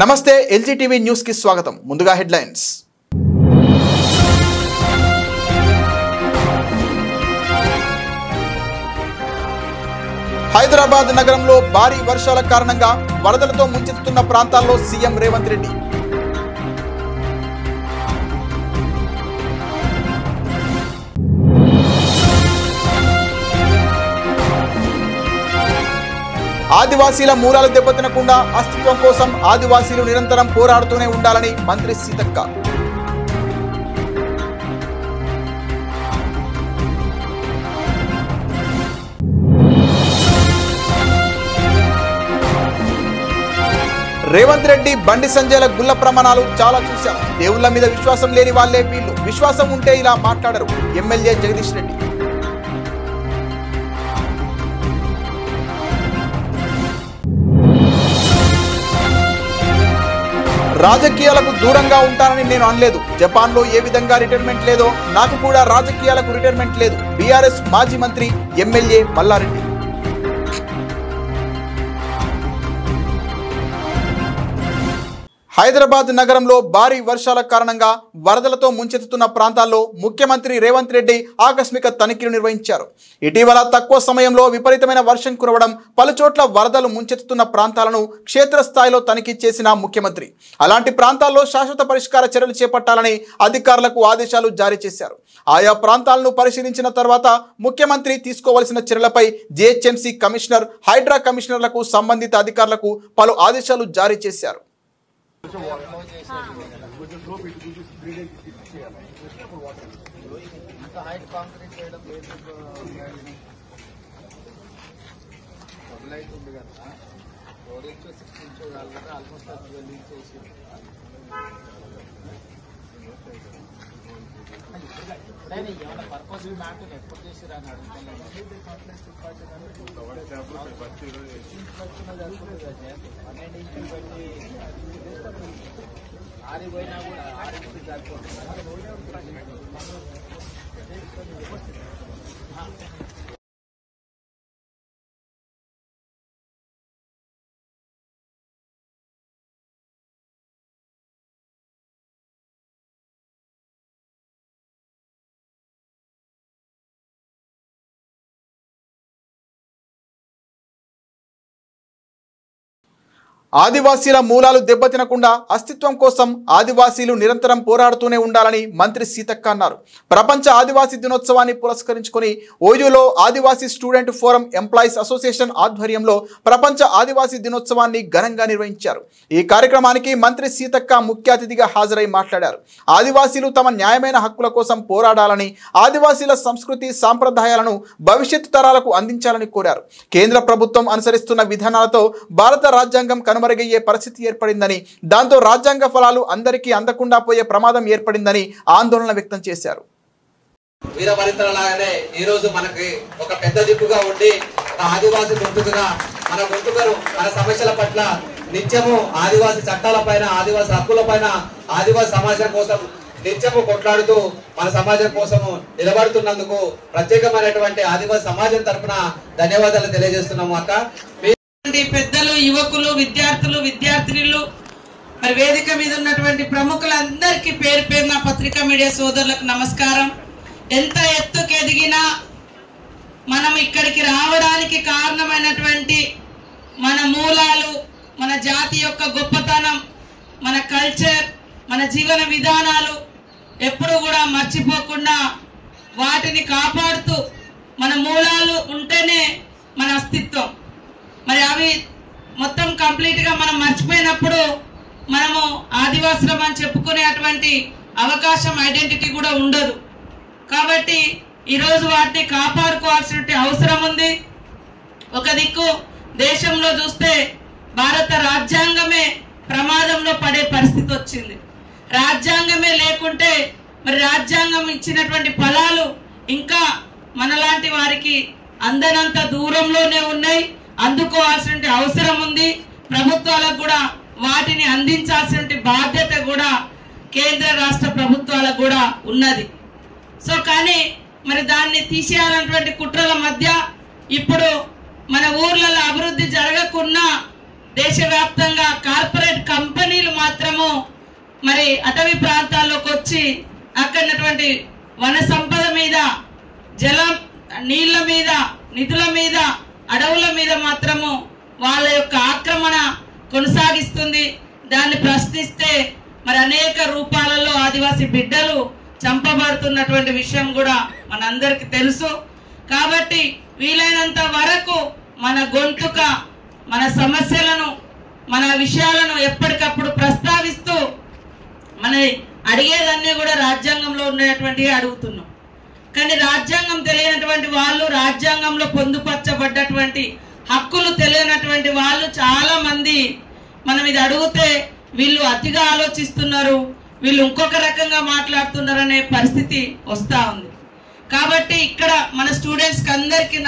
నమస్తే LG TV news కి స్వాగతం. ముందుగా హెడ్లైన్స్. హైదరాబాద్ నగరంలో భారీ వర్షాల కారణంగా వరదలతో ముంచెత్తుతున్న ప్రాంతాల్లో సీఎం రేవంత్ రెడ్డి. ఆదివాసీల మూలాలు దెబ్బతినకుండా అస్తిత్వం కోసం ఆదివాసీలు నిరంతరం పోరాడుతూనే ఉండాలని మంత్రి సీతక్క. రేవంత్ రెడ్డి, బండి సంజయ్ల గుల్ల ప్రమాణాలు చాలా చూశాం. దేవుళ్ల మీద విశ్వాసం లేని వాళ్లే వీళ్ళు. విశ్వాసం ఉంటే ఇలా మాట్లాడరు. ఎమ్మెల్యే జగదీష్ రెడ్డి. రాజకీయాలకు దూరంగా ఉంటానని నేను అనలేదు. జపాన్లో ఏ విధంగా రిటైర్మెంట్ లేదో నాకు కూడా రాజకీయాలకు రిటైర్మెంట్ లేదు. బీఆర్ఎస్ మాజీ మంత్రి ఎమ్మెల్యే మల్లారెడ్డి. హైదరాబాద్ నగరంలో భారీ వర్షాల కారణంగా వరదలతో ముంచెత్తుతున్న ప్రాంతాల్లో ముఖ్యమంత్రి రేవంత్ రెడ్డి ఆకస్మిక తనిఖీలు నిర్వహించారు. ఇటీవల తక్కువ సమయంలో విపరీతమైన వర్షం కురవడం, పలుచోట్ల వరదలు ముంచెత్తుతున్న ప్రాంతాలను క్షేత్రస్థాయిలో తనిఖీ చేసిన ముఖ్యమంత్రి అలాంటి ప్రాంతాల్లో శాశ్వత పరిష్కార చర్యలు చేపట్టాలని అధికారులకు ఆదేశాలు జారీ చేశారు. ఆయా ప్రాంతాలను పరిశీలించిన తర్వాత ముఖ్యమంత్రి తీసుకోవాల్సిన చర్యలపై జీహెచ్ఎంసీ కమిషనర్, హైడ్రా కమిషనర్లకు సంబంధిత అధికారులకు పలు ఆదేశాలు జారీ చేశారు. పర్పస్ మ్యాప్ ఎప్పుడు చేసిరని ఆరిపోయినా కూడా ఆరికి ఆదివాసీల మూలాలు దెబ్బతినకుండా అస్తిత్వం కోసం ఆదివాసీలు నిరంతరం పోరాడుతూనే ఉండాలని మంత్రి సీతక్క అన్నారు. ప్రపంచ ఆదివాసీ దినోత్సవాన్ని పురస్కరించుకొని ఓయూలో ఆదివాసీ స్టూడెంట్ ఫోరం ఎంప్లాయీస్ అసోసియేషన్ ఆధ్వర్యంలో ప్రపంచ ఆదివాసీ దినోత్సవాన్ని ఘనంగా నిర్వహించారు. ఈ కార్యక్రమానికి మంత్రి సీతక్క ముఖ్య అతిథిగా హాజరై మాట్లాడారు. ఆదివాసీలు తమ న్యాయమైన హక్కుల కోసం పోరాడాలని, ఆదివాసీల సంస్కృతి సాంప్రదాయాలను భవిష్యత్తు తరాలకు అందించాలని కోరారు. కేంద్ర ప్రభుత్వం అనుసరిస్తున్న విధానాలతో భారత రాజ్యాంగం మరుగయ్యే పరిస్థితి ఏర్పడిందని, దాంతో రాజ్యాంగ ఫలాలు అందరికీ అందకుండా పోయే ప్రమాదం ఏర్పడిందని ఆందోళన వ్యక్తం చేశారు. వీరవరితలాగానే ఈ రోజు మనకి ఒక పెద్ద దిక్కుగా ఉండి ఆదివాసీ గొంతుగా మన గొంతుకను మన సమస్యల పట్ల నిత్యము ఆదివాసీ చట్టాల పైన, ఆదివాసీ హక్కుల పైన, ఆదివాసీ సమాజం కోసం నిత్యము కొట్లాడుతూ మన సమాజం కోసము నిలబడుతున్నందుకు ప్రత్యేకమైనటువంటి ఆదివాసీ సమాజం తరఫున ధన్యవాదాలు తెలియజేస్తున్నాము. అక్క, పెద్దలు, యువకులు, విద్యార్థులు, విద్యార్థినులు, మరి వేదిక మీద ఉన్నటువంటి ప్రముఖులందరికీ పేరు పేరున పత్రికా మీడియా సోదరులకు నమస్కారం. ఎంత ఎత్తుకు ఎదిగినా మనం ఇక్కడికి రావడానికి కారణమైనటువంటి మన మూలాలు, మన జాతి యొక్క గొప్పతనం, మన కల్చర్, మన జీవన విధానాలు ఎప్పుడు కూడా మర్చిపోకుండా వాటిని కాపాడుతూ, మన మూలాలు ఉంటేనే మన అస్తిత్వం. మరి అవి మొత్తం కంప్లీట్ గా మనం మర్చిపోయినప్పుడు మనము ఆదివాసులం అని చెప్పుకునేటువంటి అవకాశం, ఐడెంటిటీ కూడా ఉండదు. కాబట్టి ఈరోజు వాటిని కాపాడుకోవాల్సిన అవసరం ఉంది. ఒక దిక్కు దేశంలో చూస్తే భారత రాజ్యాంగమే ప్రమాదంలో పడే పరిస్థితి వచ్చింది. రాజ్యాంగమే లేకుంటే మరి రాజ్యాంగం ఇచ్చినటువంటి ఫలాలు ఇంకా మనలాంటి వారికి అందనంత దూరంలోనే ఉన్నాయి. అందుకోవాల్సిన అవసరం ఉంది. ప్రభుత్వాలకు కూడా వాటిని అందించాల్సిన బాధ్యత కూడా కేంద్ర రాష్ట్ర ప్రభుత్వాలకు కూడా ఉన్నది. సో కానీ మరి దాన్ని తీసేయాలన్నటువంటి కుట్రల మధ్య ఇప్పుడు మన ఊర్లలో అభివృద్ధి జరగకున్నా దేశవ్యాప్తంగా కార్పొరేట్ కంపెనీ మనము మరి అటవీ ప్రాంతాల్లోకి వచ్చి అక్కడటువంటి వన సంపద మీద, జలం, నీళ్ల మీద, నిధుల మీద, అడవుల మీద మాత్రము వాళ్ళ యొక్క ఆక్రమణ కొనసాగిస్తుంది. దాన్ని ప్రశ్నిస్తే మరి అనేక రూపాలలో ఆదివాసీ బిడ్డలు చంపబడుతున్నటువంటి విషయం కూడా మనందరికీ తెలుసు. కాబట్టి వీలైనంత వరకు మన గొంతుక, మన సమస్యలను, మన విషయాలను ఎప్పటికప్పుడు ప్రస్తావిస్తూ మన అడిగేదన్నీ కూడా రాజ్యాంగంలో ఉండేటువంటివి అడుగుతున్నాం. కానీ రాజ్యాంగం తెలియనటువంటి వాళ్ళు, రాజ్యాంగంలో పొందుపరచబడ్డటువంటి హక్కులు తెలియనటువంటి వాళ్ళు చాలా మంది మనం ఇది అడిగితే వీళ్ళు అతిగా ఆలోచిస్తున్నారు, వీళ్ళు ఇంకొక రకంగా మాట్లాడుతున్నారు అనే పరిస్థితి వస్తూ ఉంది. కాబట్టి ఇక్కడ మన స్టూడెంట్స్కి అందరికీ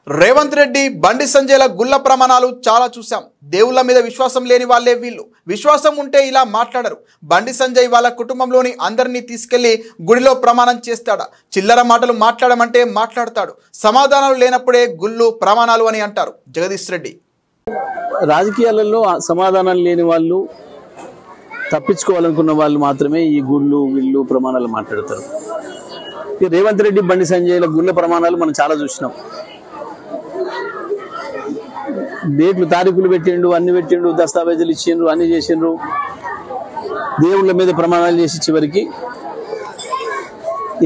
రేవంత్ రెడ్డి, బండి సంజయ్ల గుళ్ళ ప్రమాణాలు చాలా చూసాం. దేవుళ్ళ మీద విశ్వాసం లేని వాళ్ళే వీళ్ళు. విశ్వాసం ఉంటే ఇలా మాట్లాడరు. బండి సంజయ్ వాళ్ళ కుటుంబంలోని అందరినీ తీసుకెళ్లి గుడిలో ప్రమాణం చేస్తాడా? చిల్లర మాటలు మాట్లాడమంటే మాట్లాడతాడు. సమాధానాలు లేనప్పుడే గుళ్ళు ప్రమాణాలు అని అంటారు జగదీష్ రెడ్డి. రాజకీయాలలో సమాధానాలు లేని వాళ్ళు, తప్పించుకోవాలనుకున్న వాళ్ళు మాత్రమే ఈ గుళ్ళు వీళ్ళు ప్రమాణాలు మాట్లాడతారు. రేవంత్ రెడ్డి, బండి సంజయ్ల గుళ్ళ ప్రమాణాలు మనం చాలా చూసినాం. డేట్లు, తారీఖులు పెట్టిండు, అన్ని పెట్టిండు, దస్తావేజులు ఇచ్చిండ్రు, అన్ని చేసిండ్రు. దేవుళ్ళ మీద ప్రమాణాలు చేసి చివరికి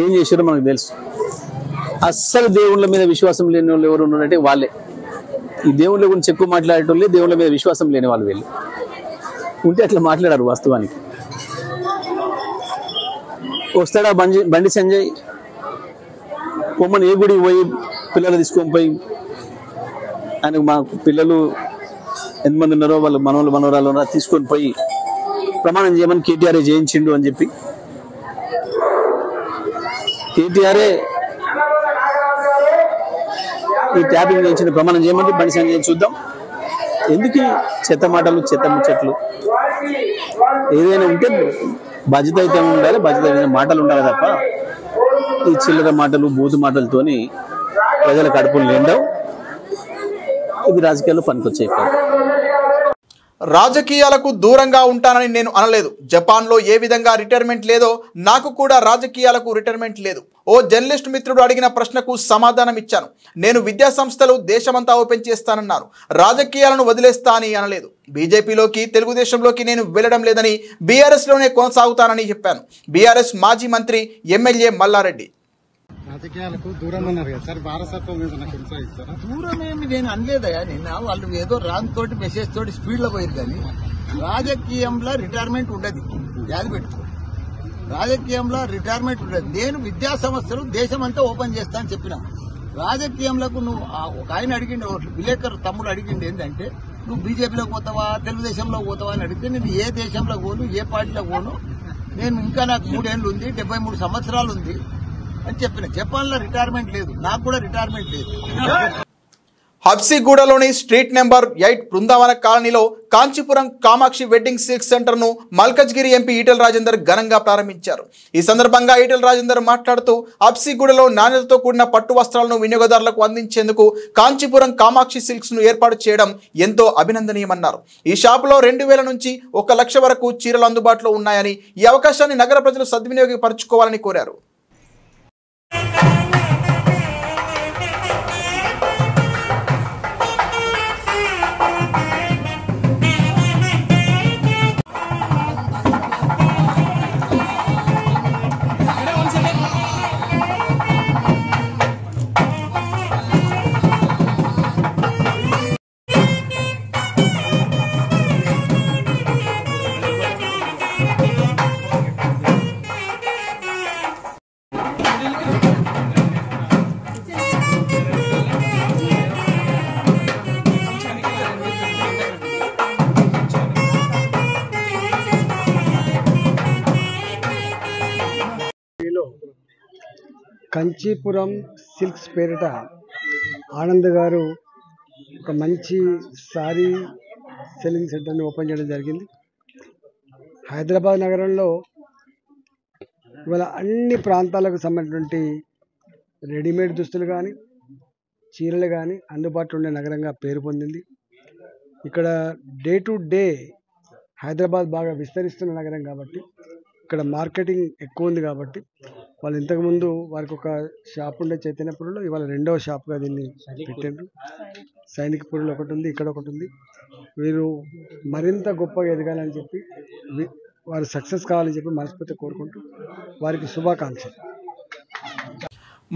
ఏం చేసారో మనకు తెలుసు. అస్సలు దేవుళ్ళ మీద విశ్వాసం లేని వాళ్ళు ఎవరు ఉన్నారంటే వాళ్ళే. ఈ దేవుళ్ళ గురించి ఎక్కువ మాట్లాడేటోళ్ళే దేవుళ్ళ మీద విశ్వాసం లేని వాళ్ళు. వీళ్ళు ఉంటే అట్లా మాట్లాడారు. వాస్తవానికి వస్తాడా బండి సంజయ్? పొమ్మని ఏ గుడికి పోయి పిల్లలు తీసుకొని పోయి, ఆయనకు మా పిల్లలు ఎంతమంది ఉన్నారో వాళ్ళు మనవలు మనవరాలు ఉన్నారో తీసుకొని పోయి ప్రమాణం చేయమని కేటీఆర్ఏ చేయించిండు అని చెప్పి, కేటీఆర్ఏ ఈ ట్యాపింగ్ చేయించిన ప్రమాణం చేయమంటే బండి సంజయ్ చూద్దాం. ఎందుకు చెత్త మాటలు, చెత్త ముచ్చట్లు? ఏదైనా ఉంటే బాధ్యత అయితే ఉండాలి, బాధ్యత అయిన మాటలు ఉండాలి తప్ప ఈ చిల్లర మాటలు, బూతు మాటలతోని ప్రజల కడుపులు నిండవు. ఇది రాజకీయాల్లో పనికొచ్చే. రాజకీయాలకు దూరంగా ఉంటానని నేను అనలేదు. జపాన్లో ఏ విధంగా రిటైర్మెంట్ లేదో నాకు కూడా రాజకీయాలకు రిటైర్మెంట్ లేదు. ఓ జర్నలిస్ట్ మిత్రుడు అడిగిన ప్రశ్నకు సమాధానం ఇచ్చాను. నేను విద్యా సంస్థలు దేశమంతా ఓపెన్ చేస్తానన్నాను. రాజకీయాలను వదిలేస్తా అని అనలేదు. బీజేపీలోకి, తెలుగుదేశంలోకి నేను వెళ్ళడం లేదని, బీఆర్ఎస్లోనే కొనసాగుతానని చెప్పాను. బీఆర్ఎస్ మాజీ మంత్రి, ఎమ్మెల్యే మల్లారెడ్డి. రాజకీయాలకు దూరం అన్నారు కదా సార్, వారసత్వం మీద నాకు కొనసాగిస్తారా? దూరం ఏమి నేను అనలేదయా. నిన్న వాళ్ళు ఏదో రాంగ్ తోటి మెసేజ్ తోటి స్పీడ్ లో పోయారు. కానీ రాజకీయంలో రిటైర్మెంమెంట్ ఉండదు. యాది పెట్టుకో, రాజకీయంలో రిటైర్మెంట్ ఉండదు. నేను విద్యా సంస్థలు దేశం అంతా ఓపెన్ చేస్తా అని చెప్పినా. రాజకీయంలోకి నువ్వు ఒక ఆయన అడిగిండు, విలేకరు తమ్ముడు అడిగిండు ఏంటంటే, నువ్వు బీజేపీలోకి పోతావా, తెలుగుదేశంలో పోతావా అని అడిగితే, నేను ఏ దేశంలో పోను, ఏ పార్టీలో పోను, నేను ఇంకా నాకు 3 ఏళ్లు ఉంది, 73 సంవత్సరాలు ఉంది అని చెప్పిన. జపాన్లో రిటైర్మెంట్ లేదు, నాకు కూడా రిటైర్మెంట్ లేదు. హబ్సిగూడలోని స్ట్రీట్ నెంబర్ 8 బృందావన కాలనీలో Kanchipuram Kamakshi wedding silk centre ను మల్కజ్గిరి ఎంపీ ఈటెల రాజేందర్ ఘనంగా ప్రారంభించారు. ఈ సందర్భంగా ఈటెల రాజేందర్ మాట్లాడుతూ, హబ్సిగూడలో నాణ్యతతో కూడిన పట్టు వస్త్రాలను వినియోగదారులకు అందించేందుకు కాంచీపురం కామాక్షి సిల్క్స్ ను ఏర్పాటు చేయడం ఎంతో అభినందనీయమన్నారు. ఈ షాపులో 2000 నుంచి 1 లక్ష వరకు చీరలు అందుబాటులో ఉన్నాయని, ఈ అవకాశాన్ని నగర ప్రజలు సద్వినియోగపరచుకోవాలని కోరారు. కంచీపురం సిల్క్స్ పేరిట ఆనంద్ గారు ఒక మంచి సారీ సెల్లింగ్ సెంటర్ని ఓపెన్ చేయడం జరిగింది. హైదరాబాద్ నగరంలో ఇవాళ అన్ని ప్రాంతాలకు సంబంధించినటువంటి రెడీమేడ్ దుస్తులు కానీ, చీరలు కానీ అందుబాటులో ఉండే నగరంగా పేరు పొందింది. ఇక్కడ డే టు డే హైదరాబాద్ బాగా విస్తరిస్తున్న నగరం కాబట్టి ఇక్కడ మార్కెటింగ్ ఎక్కువ ఉంది కాబట్టి వాళ్ళు ఇంతకుముందు వారికి ఒక షాప్ ఉండే చైతన్యపురంలో ఇవాళ రెండవ షాప్గా దీన్ని పెట్టారు. సైనికపురంలో ఒకటి ఉంది, ఇక్కడ ఒకటి ఉంది. వీరు మరింత గొప్పగా ఎదగాలని చెప్పి వారు సక్సెస్ కావాలని చెప్పి మనస్ఫూర్తిగా కోరుకుంటూ వారికి శుభాకాంక్షలు.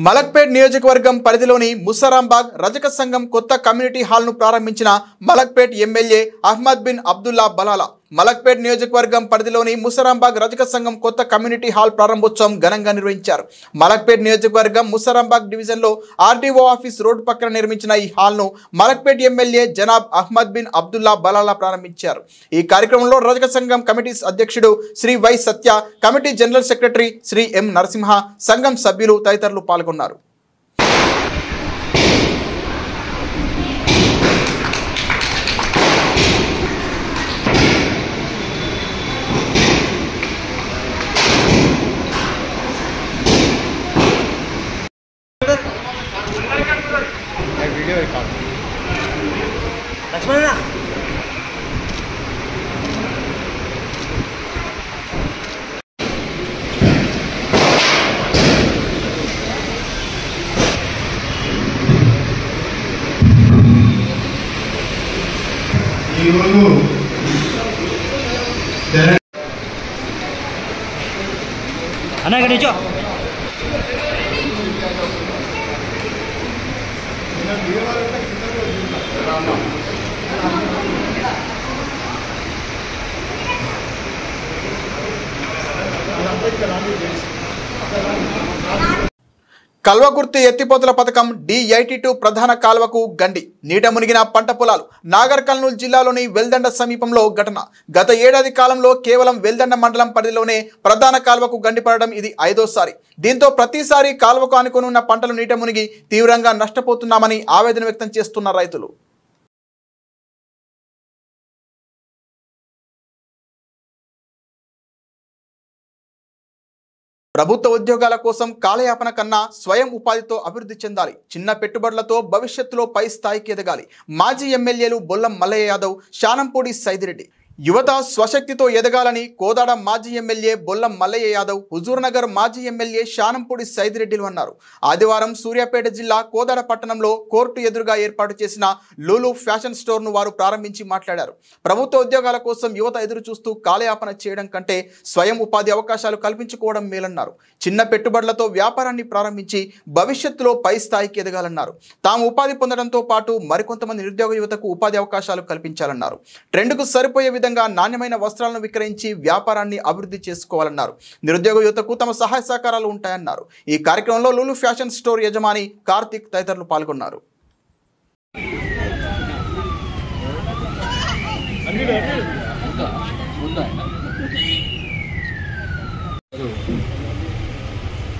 మలక్పేట్ నియోజకవర్గం పరిధిలోని ముసరాంబాగ్ రజక సంఘం కొత్త కమ్యూనిటీ హాల్ను ప్రారంభించిన మలక్పేట్ ఎమ్మెల్యే అహ్మద్ బిన్ అబ్దుల్లా బలాలా. మలక్పేట్ నియోజకవర్గం పరిధిలోని ముసరాంబాగ్ రజక సంఘం కొత్త కమ్యూనిటీ హాల్ ప్రారంభోత్సవం ఘనంగా నిర్వహించారు. మలక్పేట్ నియోజకవర్గం ముసరాంబాగ్ డివిజన్లో ఆర్డీఓ ఆఫీస్ రోడ్డు పక్కన నిర్మించిన ఈ హాల్ను మలక్పేట్ ఎమ్మెల్యే జనాబ్ అహ్మద్ బిన్ అబ్దుల్లా బలాలా ప్రారంభించారు. ఈ కార్యక్రమంలో రజక సంఘం కమిటీ అధ్యక్షుడు Shri Y Satya, committee general secretary Shri M Narasimha, సంఘం సభ్యులు తదితరులు పాల్గొన్నారు. అన్న ఇక్కడ నిల్చో. కల్వకుర్తి ఎత్తిపోతల పథకం D82 ప్రధాన కాల్వకు గండి, నీట మునిగిన పంట పొలాలు. నాగర్ కర్నూలు జిల్లాలోని వెల్దండ సమీపంలో ఘటన. గత ఏడాది కాలంలో కేవలం వెల్దండ మండలం పరిధిలోనే ప్రధాన కాల్వకు గండి పడడం ఇది 5వ సారి. దీంతో ప్రతిసారి కాల్వకు ఆనుకొని ఉన్న పంటలు నీట మునిగి తీవ్రంగా నష్టపోతున్నామని ఆవేదన వ్యక్తం చేస్తున్న రైతులు. ప్రభుత్వ ఉద్యోగాల కోసం కాలయాపన కన్నా స్వయం ఉపాధితో అభివృద్ధి చెందాలి. చిన్న పెట్టుబడులతో భవిష్యత్తులో పై స్థాయికి ఎదగాలి. మాజీ ఎమ్మెల్యేలు బొల్లం మల్లయ్య యాదవ్, శానంపూడి సైదిరెడ్డి. యువత స్వశక్తితో ఎదగాలని కోదాడ మాజీ ఎమ్మెల్యే బొల్లం మల్లయ్య యాదవ్, హుజూర్నగర్ మాజీ ఎమ్మెల్యే శానంపూడి సైదిరెడ్డిలు అన్నారు. ఆదివారం సూర్యాపేట జిల్లా కోదాడ పట్టణంలో కోర్టు ఎదురుగా ఏర్పాటు చేసిన లూలు ఫ్యాషన్ స్టోర్ను వారు ప్రారంభించి మాట్లాడారు. ప్రభుత్వ ఉద్యోగాల కోసం యువత ఎదురు చూస్తూ కాలయాపన చేయడం కంటే స్వయం ఉపాధి అవకాశాలు కల్పించుకోవడం మేలన్నారు. చిన్న పెట్టుబడులతో వ్యాపారాన్ని ప్రారంభించి భవిష్యత్తులో పై స్థాయికి ఎదగాలన్నారు. తాము ఉపాధి పొందడంతో పాటు మరికొంతమంది నిరుద్యోగ యువతకు ఉపాధి అవకాశాలు కల్పించాలన్నారు. ట్రెండ్కు సరిపోయే విధంగా నాణ్యమైన వస్త్రాలను విక్రయించి వ్యాపారాన్ని అభివృద్ధి చేసుకోవాలన్నారు. నిరుద్యోగ యువతకు తమ సహాయ సహకారాలు ఉంటాయన్నారు. ఈ కార్యక్రమంలో లూలు ఫ్యాషన్ స్టోర్ యజమాని కార్తిక్ తదితరులు పాల్గొన్నారు.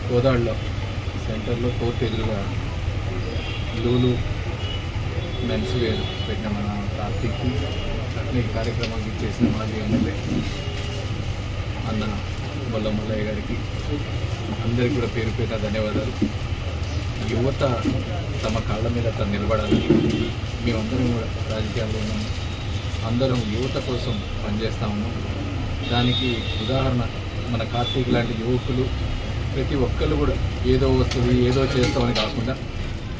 కోదాడలో సెంటర్లో కోర్టు ఎదురుగా లూలు మెన్స్ వేర్ పెట్టిన మన కార్తీక్కి ఈ కార్యక్రమానికి చేసిన మాజీ ఎమ్మెల్యే అన్న బొల్లం మల్లయ్య గారికి అందరికీ కూడా పేరు పేట ధన్యవాదాలు. యువత తమ కాళ్ళ మీద తను నిలబడాలని మేమందరం కూడా రాజకీయాల్లో ఉన్నాము. అందరం యువత కోసం పనిచేస్తూ ఉన్నాం. దానికి ఉదాహరణ మన కార్తీక్ లాంటి యువకులు ప్రతి ఒక్కళ్ళు కూడా ఏదో వస్తుంది ఏదో చేస్తామని కాకుండా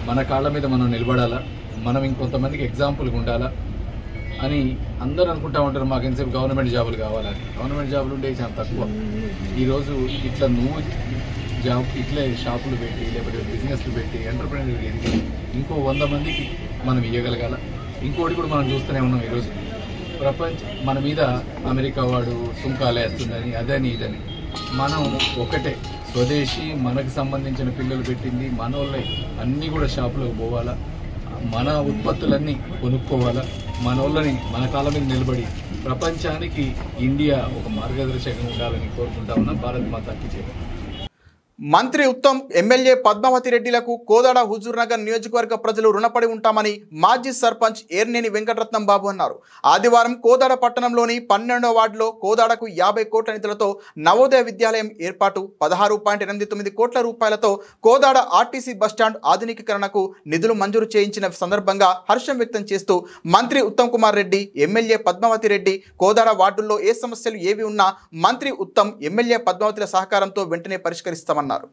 మన కాళ్ళ మీద మనం నిలబడాలా, మనం ఇంకొంతమందికి ఎగ్జాంపుల్గా ఉండాలా అని అందరూ అనుకుంటా ఉంటారు. మాకు ఎంతసేపు గవర్నమెంట్ జాబులు కావాలని. గవర్నమెంట్ జాబులు ఉంటే చాలా తక్కువ. ఈరోజు ఇట్లా నువ్వు జాబ్ ఇట్లా షాపులు పెట్టి లేకపోతే బిజినెస్లు పెట్టి ఎంటర్ప్రెన్యూర్ ఎదిగి ఇంకో 100 మందికి మనం ఇవ్వగలగాల. ఇంకోటి కూడా మనం చూస్తూనే ఉన్నాం. ఈరోజు మన మీద అమెరికా వాడు సుంకాలు వేస్తుందని అదని ఇదని. మనం ఒకటే స్వదేశీ మనకు సంబంధించిన పిల్లలు పెట్టింది మన వాళ్ళే అన్నీ కూడా షాపులోకి పోవాలా, మన ఉత్పత్తులన్నీ కొనుక్కోవాలా, మన వాళ్ళని మన కాళ్ళ మీద నిలబడి ప్రపంచానికి ఇండియా ఒక మార్గదర్శకంగా ఉండాలని కోరుకుంటా ఉన్నా. భారత్ మాతాకి జై. మంత్రి ఉత్తమ్ ఎమ్మెల్యే పద్మావతి రెడ్డిలకు కోదాడ హుజూర్నగర్ నియోజకవర్గ ప్రజలు రుణపడి ఉంటామని మాజీ సర్పంచ్ ఏర్నేని వెంకటరత్నం బాబు అన్నారు. ఆదివారం కోదాడ పట్టణంలోని 12వ వార్డులో కోదాడకు 50 కోట్ల నిధులతో నవోదయ విద్యాలయం ఏర్పాటు, 16.89 కోట్ల రూపాయలతో కోదాడ ఆర్టీసీ బస్టాండ్ ఆధునికీకరణకు నిధులు మంజూరు చేయించిన సందర్భంగా హర్షం వ్యక్తం చేస్తూ మంత్రి ఉత్తమ్ కుమార్ రెడ్డి, ఎమ్మెల్యే పద్మావతి రెడ్డి కోదాడ వార్డుల్లో ఏ సమస్యలు ఏవి ఉన్నా మంత్రి ఉత్తమ్, ఎమ్మెల్యే పద్మావతిల సహకారంతో వెంటనే పరిష్కరిస్తామన్నారు. సార్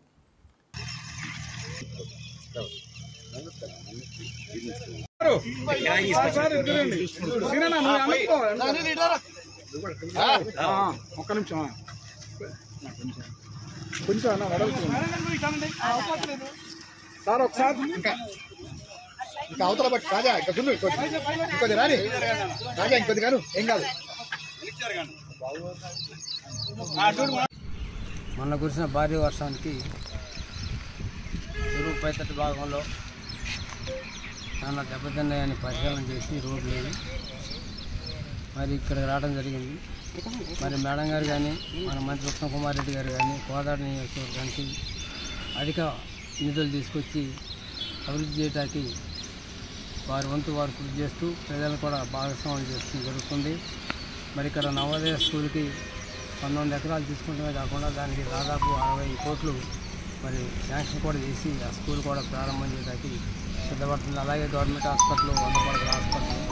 ఒకసారి ఇంకా అవతల బట్టి రాజా ఇంకొద్ది రాని రాజా ఇంకొద్ది కాను ఏం కాదు. మొన్న కురిసిన భారీ వర్షానికి చెరువు పైతటి భాగంలో చాలా దెబ్బతిన్నాయని పరిశీలన చేసి రోడ్లు లేవు మరి ఇక్కడికి రావడం జరిగింది. మరి మేడం గారు కానీ మన మంత్రి ఉత్తమ్ కుమార్ రెడ్డి గారు కానీ కోదాడ నియోజకవర్గానికి అధిక నిధులు తీసుకొచ్చి అభివృద్ధి చేయడానికి వారి వంతు వారు కృషి చేస్తూ ప్రజలను కూడా భాగస్వామ్యం చేస్తూ జరుగుతుంది. మరి ఇక్కడ నవోదయ స్కూల్కి 19 ఎకరాలు తీసుకుంటమే కాకుండా దానికి దాదాపు 60 కోట్లు మరి శాంక్షన్ కూడా చేసి ఆ స్కూల్ కూడా ప్రారంభం చేయడానికి సిద్ధపడుతుంది. అలాగే గవర్నమెంట్ హాస్పిటల్, 100 పడకల హాస్పిటల్,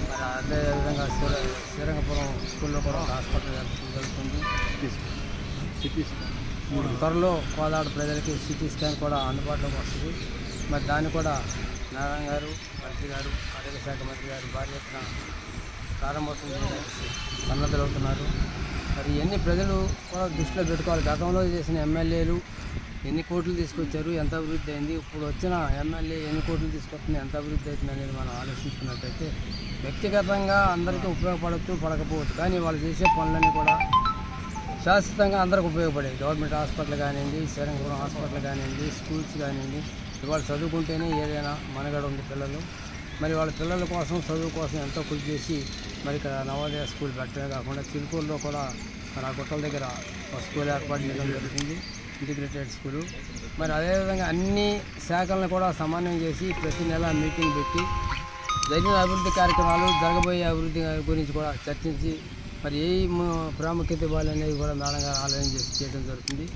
మరి అదేవిధంగా శ్రీరంగపురం స్కూల్లో కూడా ఒక హాస్పిటల్ జరుగుతుంది. త్వరలో కోదాడ ప్రజలకి సిటీ స్కాన్ కూడా అందుబాటులోకి వస్తుంది. మరి దాన్ని కూడా నారాయణ గారు, మంత్రి గారు, ఆరోగ్య శాఖ మంత్రి గారు భారీ ఎత్తున ప్రారంభోత్సవం చేయడానికి సన్నద్ధులు అవుతున్నారు. మరి ఎన్ని ప్రజలు కూడా దృష్టిలో పెట్టుకోవాలి. గతంలో చేసిన ఎమ్మెల్యేలు ఎన్ని కోట్లు తీసుకొచ్చారు, ఎంత అభివృద్ధి అయింది, ఇప్పుడు వచ్చిన ఎమ్మెల్యే ఎన్ని కోట్లు తీసుకొస్తుంది, ఎంత అభివృద్ధి అవుతుంది అనేది మనం ఆలోచించుకున్నట్టయితే వ్యక్తిగతంగా అందరికీ ఉపయోగపడవచ్చు, పడకపోవచ్చు. కానీ వాళ్ళు చేసే పనులన్నీ కూడా శాశ్వతంగా అందరికి ఉపయోగపడేవి. గవర్నమెంట్ హాస్పిటల్ కానివ్వండి, శ్రీరంగపురం హాస్పిటల్ కానివ్వండి, స్కూల్స్ కానివ్వండి, వాళ్ళు చదువుకుంటేనే ఏదైనా మనగడ ఉంది పిల్లలు. మరి వాళ్ళ పిల్లల కోసం, చదువు కోసం ఎంతో కృషి చేసి మరి ఇక్కడ నవోదయ స్కూల్ పెట్టడమే కాకుండా చిలుకూరులో కూడా మరి ఆ గుట్టల దగ్గర ఒక స్కూల్ ఏర్పాటు చేయడం జరుగుతుంది, ఇంటిగ్రేటెడ్ స్కూలు. మరి అదేవిధంగా అన్ని శాఖలను కూడా సమన్వయం చేసి ప్రతి నెల మీటింగ్ పెట్టి జరిగిన అభివృద్ధి కార్యక్రమాలు, జరగబోయే అభివృద్ధి గురించి కూడా చర్చించి మరి ఏ ప్రాముఖ్యత ఇవ్వాలనేది కూడా మేడం గారు ఆలోచన చేసి చేయడం జరుగుతుంది.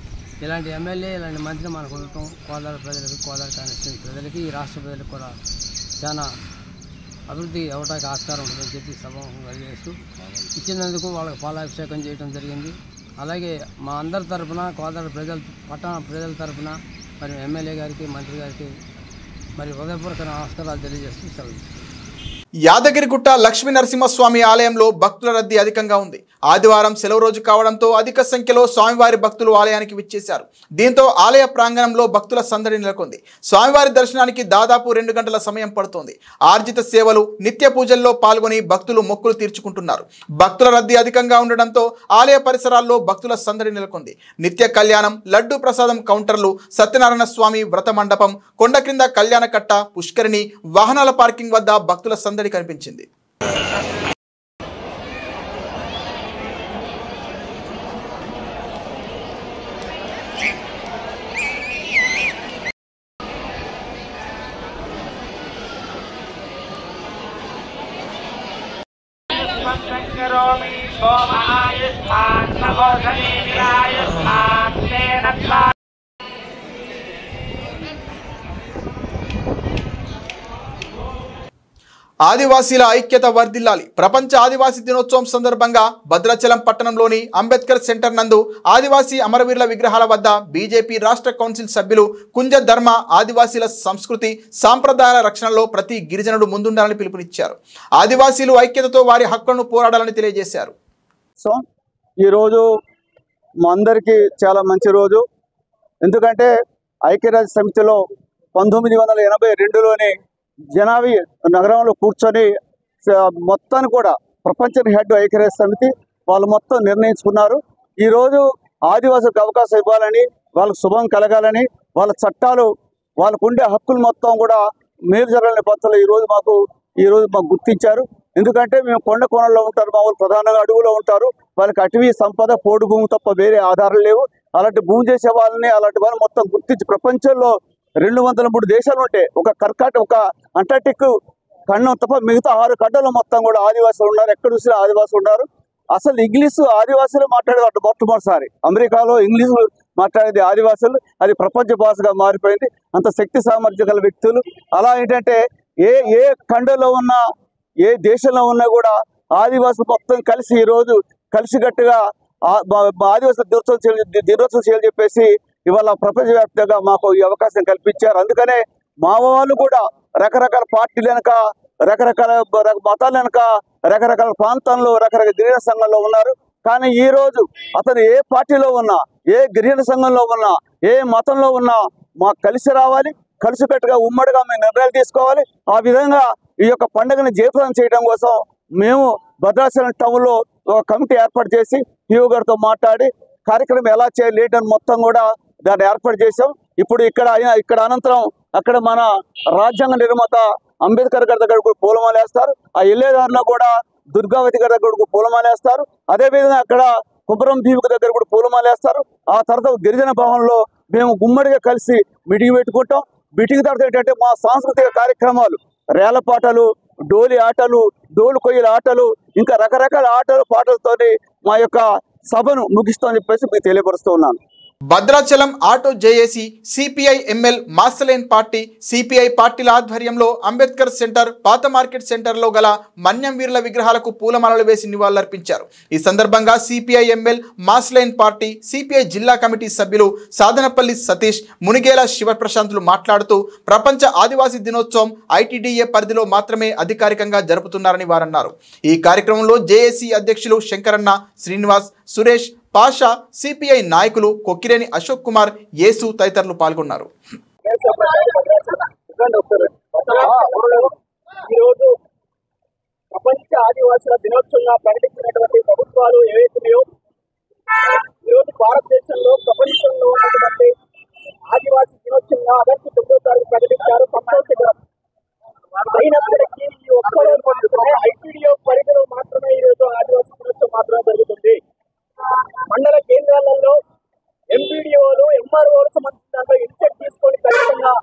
ఇలాంటి ఎమ్మెల్యే, ఇలాంటి మంత్రి మనకు ఉండటం కోదాడ ప్రజలకు, కోదాడ కాన్స్టిట్యూన్సీ ప్రజలకి, ఈ రాష్ట్ర ప్రజలకు కూడా చాలా అభివృద్ధి అవ్వడానికి ఆస్కారం ఉంటుందని చెప్పి సభాముఖంగా తెలియజేస్తూ ఇచ్చినందుకు వాళ్ళకి పాలాభిషేకం చేయడం జరిగింది. అలాగే మా అందరి తరఫున, కోదాడ ప్రజల, పట్టణ ప్రజల తరఫున మరి ఎమ్మెల్యే గారికి, మంత్రి గారికి మరి హృదయపూర్వక నమస్కారాలు తెలియజేస్తూ సెలవు. యాదగిరిగుట్ట లక్ష్మీ నరసింహస్వామి ఆలయంలో భక్తుల రద్దీ అధికంగా ఉంది. ఆదివారం సెలవు రోజు కావడంతో అధిక సంఖ్యలో స్వామివారి భక్తులు ఆలయానికి విచ్చేశారు. దీంతో ఆలయ ప్రాంగణంలో భక్తుల సందడి నెలకొంది. స్వామివారి దర్శనానికి దాదాపు 2 గంటల సమయం పడుతోంది. ఆర్జిత సేవలు, నిత్య పూజల్లో పాల్గొని భక్తులు మొక్కులు తీర్చుకుంటున్నారు. భక్తుల రద్దీ అధికంగా ఉండడంతో ఆలయ పరిసరాల్లో భక్తుల సందడి నెలకొంది. నిత్య కళ్యాణం, లడ్డు ప్రసాదం కౌంటర్లు, సత్యనారాయణ స్వామి వ్రత మండపం, కొండ క్రింద కళ్యాణ కట్ట, పుష్కరిణి, వాహనాల పార్కింగ్ వద్ద భక్తుల సందడి కనిపించింది. ఆదివాసీల ఐక్యత వర్ధిల్లాలి. ప్రపంచ ఆదివాసీ దినోత్సవం సందర్భంగా భద్రాచలం పట్టణంలోని అంబేద్కర్ సెంటర్ నందు ఆదివాసీ అమరవీరుల విగ్రహాల వద్ద బీజేపీ రాష్ట్ర కౌన్సిల్ సభ్యులు కుంజ ధర్మ ఆదివాసీల సంస్కృతి సాంప్రదాయాల రక్షణలో ప్రతి గిరిజనుడు ముందుండాలని పిలుపునిచ్చారు. ఆదివాసీలు ఐక్యతతో వారి హక్కులను పోరాడాలని తెలియజేశారు. సో ఈరోజు మా అందరికీ చాలా మంచి రోజు. ఎందుకంటే ఐక్యరాజ్య సమితిలో 1982లోనే జనాభా నగరంలో కూర్చొని మొత్తాన్ని కూడా ప్రపంచ హెడ్ ఐక్యరాజ్య సమితి వాళ్ళు మొత్తం నిర్ణయించుకున్నారు. ఈరోజు ఆదివాసులకు అవకాశం ఇవ్వాలని, వాళ్ళకు శుభం కలగాలని, వాళ్ళ చట్టాలు, వాళ్ళకు ఉండే హక్కులు మొత్తం కూడా మేలు జరగాలని పద్ధతిలో ఈరోజు మాకు గుర్తించారు. ఎందుకంటే మేము కొండ కోణంలో ఉంటారు, మా వాళ్ళు ప్రధానంగా అడవులో ఉంటారు. వాళ్ళకి అటవీ సంపద, పోడు భూమి తప్ప వేరే ఆధారాలు లేవు. అలాంటి భూమి చేసే వాళ్ళని అలాంటి వాళ్ళని మొత్తం గుర్తించి ప్రపంచంలో 203 దేశాలు ఉంటే ఒక అంటార్టిక్ ఖండం తప్ప మిగతా 6 ఖండాలు మొత్తం కూడా ఆదివాసులు ఉన్నారు. ఎక్కడ చూసినా ఆదివాసులు ఉన్నారు. అసలు ఇంగ్లీషు ఆదివాసులు మాట్లాడేవాళ్ళు మొట్టమొదటిసారి. అమెరికాలో ఇంగ్లీషు మాట్లాడేది ఆదివాసులు. అది ప్రపంచ భాషగా మారిపోయింది. అంత శక్తి సామర్థ్యం గల వ్యక్తులు. అలా ఏంటంటే ఏ ఖండంలో ఉన్నా ఏ దేశంలో ఉన్నా కూడా ఆదివాసులు మొత్తం కలిసి ఈరోజు కలిసికట్టుగా ఆదివాసుల దినోత్సవం చేయాలని చెప్పేసి ఇవాళ ప్రపంచవ్యాప్తంగా మాకు ఈ అవకాశం కల్పించారు. అందుకనే మా వాళ్ళు కూడా రకరకాల పార్టీలు వెనక రకరకాల మతాల వెనక రకరకాల ప్రాంతాల్లో రకరకాల గిరిజన సంఘంలో ఉన్నారు. కానీ ఈ రోజు అతను ఏ పార్టీలో ఉన్నా ఏ గిరిజన సంఘంలో ఉన్నా ఏ మతంలో ఉన్నా మాకు కలిసి రావాలి, కలిసికట్టుగా ఉమ్మడిగా మేము నిర్ణయాలు తీసుకోవాలి. ఆ విధంగా ఈ యొక్క పండుగను జయప్రదం చేయడం కోసం మేము భద్రాచలం టౌన్లో ఒక కమిటీ ఏర్పాటు చేసి పిఓ గారితో మాట్లాడి కార్యక్రమం ఎలా చేయాలి లేటని మొత్తం కూడా దాన్ని ఏర్పాటు చేసాం. ఇప్పుడు ఇక్కడ అనంతరం అక్కడ మన రాజ్యాంగ నిర్మాత అంబేద్కర్ గారి దగ్గర కూడా పూలమాల వేస్తారు. ఆ ఎల్లేదారిలో కూడా దుర్గావతి గారి దగ్గర కూడా పూలమాల వేస్తారు. అదేవిధంగా అక్కడ కుబరం భీముకి దగ్గర కూడా పూలమాల వేస్తారు. ఆ తర్వాత గిరిజన భవన్లో మేము గుమ్మడిగా కలిసి మీటింగ్ పెట్టుకుంటాం. మీటింగ్ తర్వాత ఏంటంటే మా సాంస్కృతిక కార్యక్రమాలు రేలపాటలు, డోలి ఆటలు, డోలు కొయ్యల ఆటలు, ఇంకా రకరకాల ఆటలు పాటలతోని మా యొక్క సభను ముగిస్తామని చెప్పేసి మీకు తెలియపరుస్తూ ఉన్నాను. Bhadrachalam auto JAC, CPI ML, mass line party, CPI పార్టీల ఆధ్వర్యంలో అంబేద్కర్ సెంటర్, పాత మార్కెట్ సెంటర్లో గల మన్యం వీరుల విగ్రహాలకు పూలమాలలు వేసి నివాళులర్పించారు. ఈ సందర్భంగా CPI ML, mass line party, CPI జిల్లా కమిటీ సభ్యులు సాధనపల్లి సతీష్, మునిగేల శివప్రశాంతులు మాట్లాడుతూ ప్రపంచ ఆదివాసీ దినోత్సవం ఐటీడీఏ పరిధిలో మాత్రమే అధికారికంగా జరుపుతున్నారని వారన్నారు. ఈ కార్యక్రమంలో జేఏసీ అధ్యక్షులు శంకరన్న, శ్రీనివాస్, సురేష్, పాషా, సిపిఐ నాయకులు కొక్కిరేని అశోక్ కుమార్, యేసు తదితరులు పాల్గొన్నారు. ఈరోజు ప్రపంచ ఆదివాసుల దినోత్సవంగా ప్రకటించినటువంటి ప్రభుత్వాలు ఏవైతున్నాయో ఈరోజు భారతదేశంలో ప్రపంచంలో ఉన్నటువంటి ఆదివాసీ దినోత్సవంగా ఆగస్టు 9వ తారీఖు ప్రకటించారు. సంతోషకరం. అయినప్పటికీ ఈ ఒక్కరోజు మాత్రమే ఐటీడీఓ పరిధిలో మాత్రమే ఈరోజు ఆదివాసీ దినోత్సవం మాత్రమే జరుగుతుంది. మండల కేంద్రాలలో ఎంపీడీఓలు, ఎంఆర్ఓలు సంబంధించిన దాంట్లో ఇన్సెట్ తీసుకొని ఖచ్చితంగా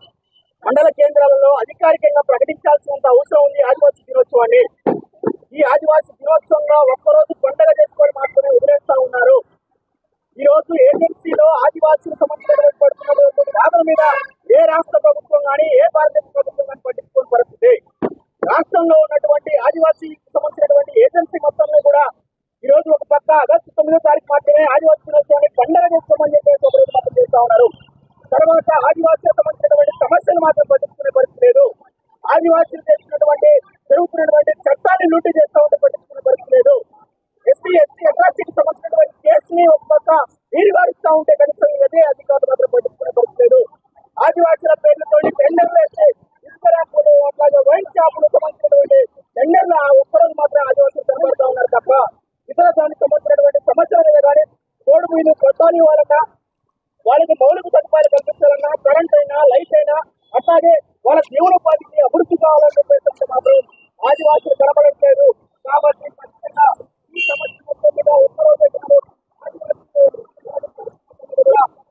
మండల కేంద్రాలలో అధికారికంగా ప్రకటించాల్సినంత అవసరం ఉంది ఆదివాసీ దినోత్సవాన్ని. ఈ ఆదివాసీ దినోత్సవంగా ఒక్కరోజు పండుగ చేసుకొని మాత్రమే వదిలేస్తా ఉన్నారు. ఈ రోజు ఏజెన్సీలో ఆదివాసీలకు సంబంధించినటువంటి పడుతున్నటువంటి బాధల మీద ఏ రాష్ట్ర ప్రభుత్వం కానీ ఏ భారతదేశ ప్రభుత్వం కానీ పట్టించుకోని పరిస్థితి. రాష్ట్రంలో ఉన్నటువంటి ఆదివాసీకి సంబంధించినటువంటి ఏజెన్సీ మొత్తంలో కూడా ఈ రోజు ఒక పక్క ఆగస్టు 9వ తారీఖు మాత్రమే ఆదివాసీ దినోత్సవాన్ని పండుగ చేసుకోమని చెప్పేసి ఒక రోజు మాత్రం చేస్తా ఉన్నారు. తర్వాత ఆదివాసీలకు సంబంధించినటువంటి సమస్యలు మాత్రం పట్టించుకునే పరిస్థితి లేదు. ఆదివాసీలు చేస్తున్నటువంటి జరుగుతున్నటువంటి చట్టాన్ని లూటీ చేస్తూ ఉంటే పట్టించుకునే పరిస్థితి లేదు. ఎస్సీ అట్రాసిటీకి సంబంధించినటువంటి కేసుని ఒక పక్క నీరుగారుస్తూ ఉంటే కనీసం అదే అధికారులు మాత్రం పట్టించుకునే పరిస్థితి లేదు. ఆదివాసీల పేర్లతో టెండర్లు వేసి ఇసుక ర్యాంపులు, అట్లాగే వైన్ షాపులు సంబంధించినటువంటి టెండర్లు ఒక్కరోజు మాత్రం ఆదివాసీలు కనబడుతూ ఉన్నారు తప్ప ఇతర దానికి సంబంధించినటువంటి సమస్యల మీద కానీ కోడి మీలు కొట్టాలి ఇవ్వాలన్నా, వాళ్ళకి మౌలిక సదుపాయాలు కల్పించాలన్నా, కరెంట్ అయినా లైట్ అయినా, అట్లాగే వాళ్ళ జీవనోపాధికి అభివృద్ధి కావాలని చెప్పేసి మాత్రం ఆదివాసులు కనబడట్లేదు. కాబట్టి ఖచ్చితంగా ఈ సమస్య మొత్తం మీద ఒక్కరోజు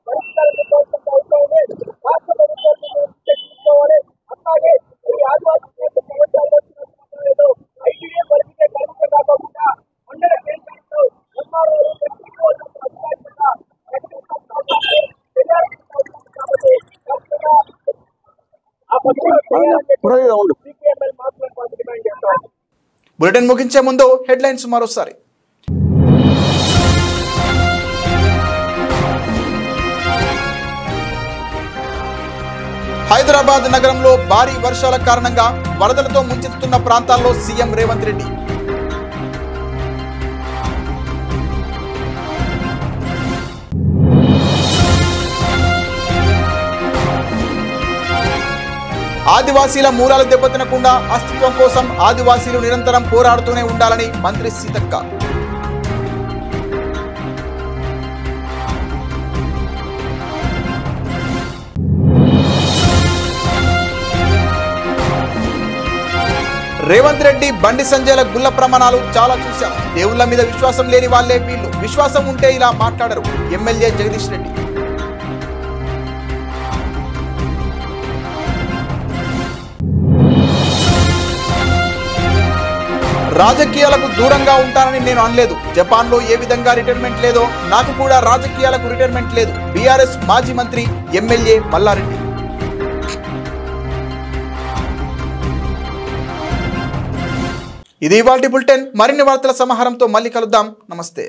పరిష్కారం అవసరం ఉంది. రాష్ట్ర ప్రభుత్వం తీసుకోవాలి. అట్లాగే ఈ ఆదివాసీ ఐటీడీఏ పరిస్థితి కలుగుతుంది కాకుండా మండల కేంద్రాల్లో ఎంఆర్ఓలు బులెటిన్ ముగించే ముందు హెడ్లైన్స్ మరోసారి. హైదరాబాద్ నగరంలో భారీ వర్షాల కారణంగా వరదలతో ముంచెత్తుతున్న ప్రాంతాల్లో సీఎం రేవంత్ రెడ్డి. ఆదివాసీల మూలాలు దెబ్బతినకుండా అస్తిత్వం కోసం ఆదివాసీలు నిరంతరం పోరాడుతూనే ఉండాలని మంత్రి సీతక్క. రేవంత్ రెడ్డి బండి సంజయ్ల గుల్ల ప్రమాణాలు చాలా చూశాం. దేవుళ్ళ మీద విశ్వాసం లేని వాళ్ళే వీళ్ళు. విశ్వాసం ఉంటే ఇలా మాట్లాడరు. ఎమ్మెల్యే జగదీష్ రెడ్డి. రాజకీయాలకు దూరంగా ఉంటానని నేను అనలేదు. జపాన్లో ఏ విధంగా రిటైర్మెంట్ లేదో నాకు కూడా రాజకీయాలకు రిటైర్మెంట్ లేదు. బీఆర్ఎస్ మాజీ మంత్రి ఎమ్మెల్యే మల్లారెడ్డి. ఇది ఇవాల్టి బులెటిన్. మరిన్ని వార్తల సమాహారంతో మళ్ళీ కలుద్దాం. నమస్తే.